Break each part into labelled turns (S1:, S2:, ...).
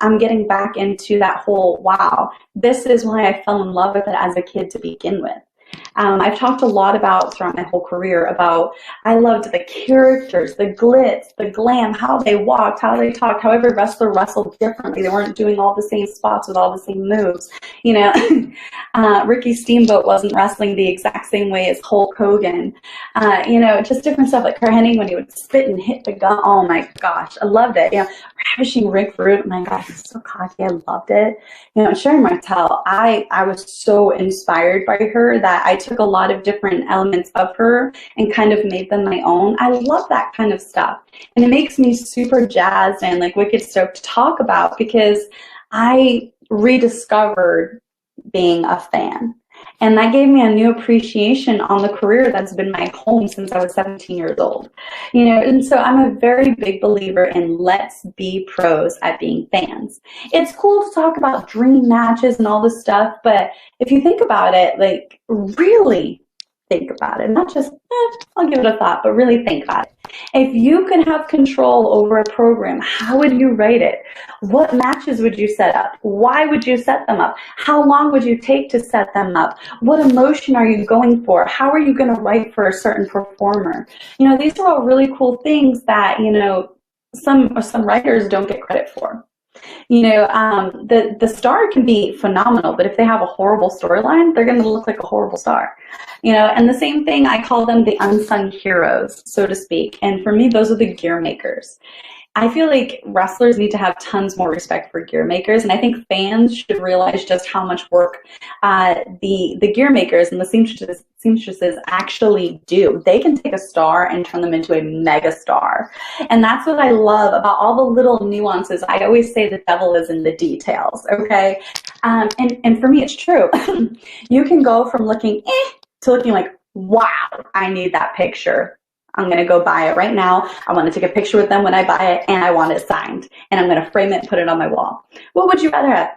S1: I'm getting back into that whole, wow, this is why I fell in love with it as a kid to begin with. I've talked a lot about throughout my whole career about I loved the characters, the glitz, the glam, how they walked, how they talked, how every wrestler wrestled differently. They weren't doing all the same spots with all the same moves. You know, Ricky Steamboat wasn't wrestling the exact same way as Hulk Hogan. You know, just different stuff like Kurt Hennig when he would spit and hit the gun. Oh my gosh, I loved it. You know, ravishing Rick Rude. Oh my gosh, he's so cocky. I loved it. You know, Sherry Martel, I was so inspired by her that I took a lot of different elements of her and kind of made them my own. I love that kind of stuff. And it makes me super jazzed and like wicked stoked to talk about because I rediscovered being a fan. And that gave me a new appreciation on the career that's been my home since I was 17 years old. You know, and so I'm a very big believer in let's be pros at being fans. It's cool to talk about dream matches and all this stuff, but if you think about it, like really think about it, not just, I'll give it a thought, but really think about it. If you could have control over a program, how would you write it? What matches would you set up? Why would you set them up? How long would you take to set them up? What emotion are you going for? How are you going to write for a certain performer? You know, these are all really cool things that, you know, some writers don't get credit for. You know, the star can be phenomenal, but if they have a horrible storyline, they're going to look like a horrible star. You know, and the same thing, I call them the unsung heroes, so to speak. And for me, those are the gear makers. I feel like wrestlers need to have tons more respect for gear makers, and I think fans should realize just how much work the gear makers and the seamstresses actually do. They can take a star and turn them into a mega star, and that's what I love about all the little nuances. I always say the devil is in the details, okay? And for me, it's true. You can go from looking to looking like, wow, I need that picture. I'm going to go buy it right now. I want to take a picture with them when I buy it, and I want it signed. And I'm going to frame it and put it on my wall. What would you rather have?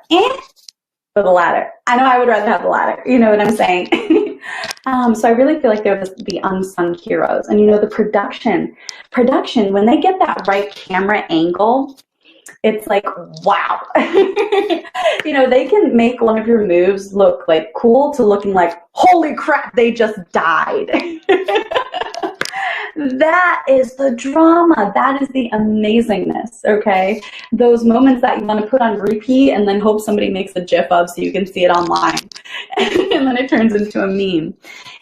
S1: Or the latter? I know I would rather have the latter. You know what I'm saying? So I really feel like they're the unsung heroes. And, you know, the production, when they get that right camera angle, it's like, wow. You know, they can make one of your moves look like cool to looking like, holy crap, they just died. That is the drama. That is the amazingness, okay? Those moments that you want to put on repeat and then hope somebody makes a GIF of so you can see it online. And then it turns into a meme.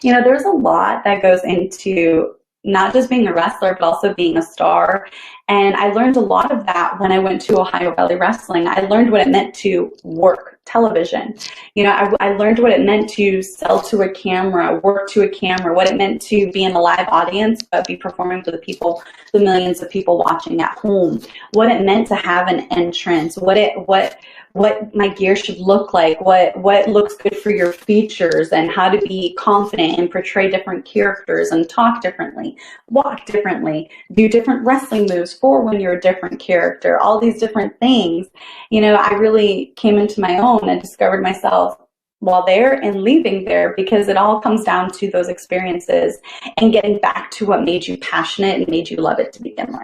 S1: You know, there's a lot that goes into not just being a wrestler, but also being a star. And I learned a lot of that when I went to Ohio Valley Wrestling. I learned what it meant to work television. You know, I learned what it meant to sell to a camera, work to a camera, what it meant to be in a live audience, but be performing for the people, the millions of people watching at home, what it meant to have an entrance, what my gear should look like, what looks good for your features, and how to be confident and portray different characters and talk differently, walk differently, do different wrestling moves for when you're a different character, all these different things. You know, I really came into my own and discovered myself while there and leaving there, because it all comes down to those experiences and getting back to what made you passionate and made you love it to begin with.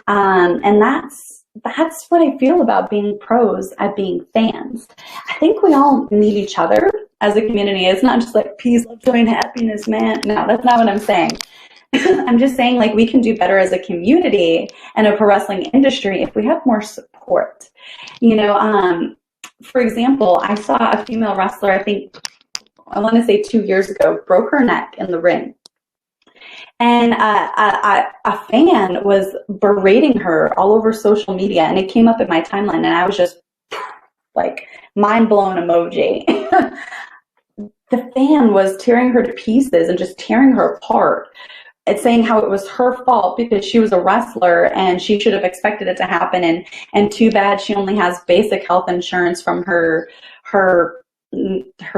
S1: And that's what I feel about being pros at being fans. I think we all need each other as a community. It's not just like peace, love, joy, and happiness, man. No, that's not what I'm saying. I'm just saying, like, we can do better as a community and a pro wrestling industry if we have more support. You know, for example, I saw a female wrestler, I want to say 2 years ago, broke her neck in the ring. And a fan was berating her all over social media, and it came up in my timeline, and I was just like mind blown emoji. The fan was tearing her to pieces and just tearing her apart. It's saying how it was her fault because she was a wrestler and she should have expected it to happen, and too bad she only has basic health insurance from her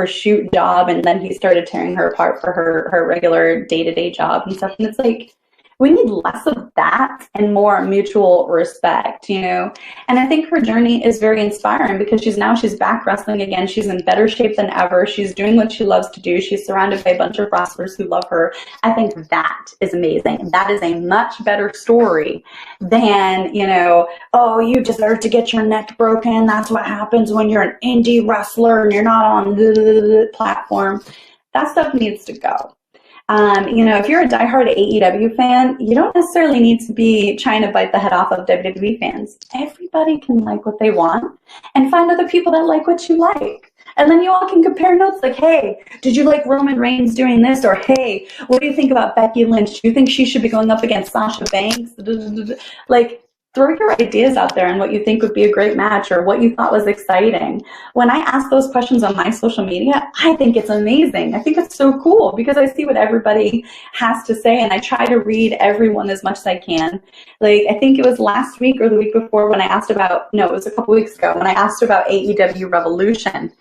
S1: shoot job, and then he started tearing her apart for her regular day-to-day job and stuff. And it's like, We need less of that and more mutual respect, you know? And I think her journey is very inspiring because she's back wrestling again. She's in better shape than ever. She's doing what she loves to do. She's surrounded by a bunch of wrestlers who love her. I think that is amazing. That is a much better story than, you know, oh, you deserve to get your neck broken. That's what happens when you're an indie wrestler and you're not on the platform. That stuff needs to go. You know, if you're a diehard AEW fan, you don't necessarily need to be trying to bite the head off of WWE fans. Everybody can like what they want and find other people that like what you like. And then you all can compare notes like, hey, did you like Roman Reigns doing this? Or, hey, what do you think about Becky Lynch? Do you think she should be going up against Sasha Banks? Like, throw your ideas out there and what you think would be a great match or what you thought was exciting. When I ask those questions on my social media, I think it's amazing. I think it's so cool because I see what everybody has to say and I try to read everyone as much as I can. Like, I think it was last week or the week before when I asked about, no, it was a couple weeks ago when I asked about AEW Revolution.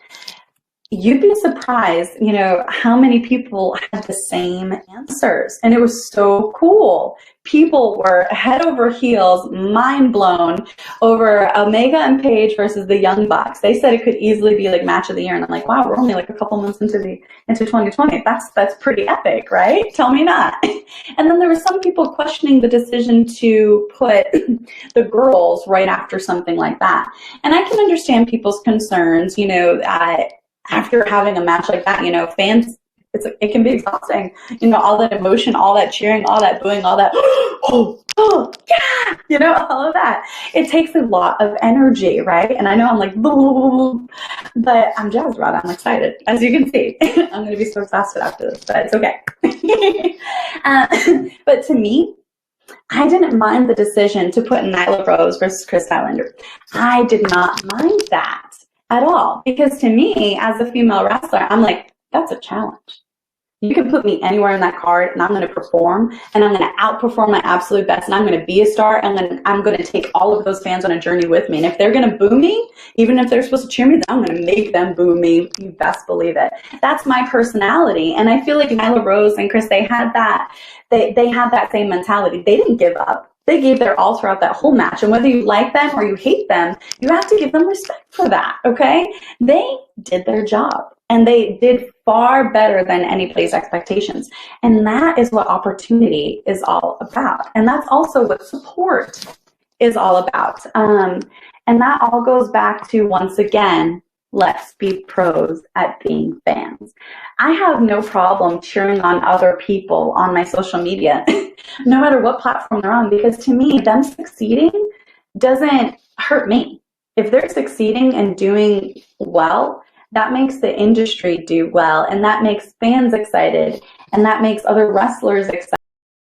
S1: You'd be surprised, you know, how many people had the same answers. And it was so cool. People were head over heels, mind blown over Omega and Paige versus the Young Bucks. They said it could easily be like match of the year. And I'm like, wow, we're only like a couple months into 2020. That's pretty epic, right? Tell me not. And then there were some people questioning the decision to put the girls right after something like that. And I can understand people's concerns, you know, after having a match like that, you know, fans, it can be exhausting. You know, all that emotion, all that cheering, all that booing, all that, oh, yeah, you know, all of that. It takes a lot of energy, right? And I know I'm like, boo, but I'm jazzed about it. I'm excited. As you can see, I'm going to be so exhausted after this, but it's okay. But to me, I didn't mind the decision to put Nyla Rose versus Chris Statlander. I did not mind that at all. Because to me, as a female wrestler, I'm like, that's a challenge. You can put me anywhere in that card and I'm going to perform and I'm going to outperform my absolute best and I'm going to be a star and then I'm going to take all of those fans on a journey with me. And if they're going to boo me, even if they're supposed to cheer me, then I'm going to make them boo me. You best believe it. That's my personality. And I feel like Nyla Rose and Chris, they had that. They had that same mentality. They didn't give up. They gave their all throughout that whole match. And whether you like them or you hate them, you have to give them respect for that, okay? They did their job. And they did far better than anybody's expectations. And that is what opportunity is all about. And that's also what support is all about. And that all goes back to, once again, let's be pros at being fans. I have no problem cheering on other people on my social media, no matter what platform they're on, because to me, them succeeding doesn't hurt me. If they're succeeding and doing well, that makes the industry do well, and that makes fans excited, and that makes other wrestlers excited.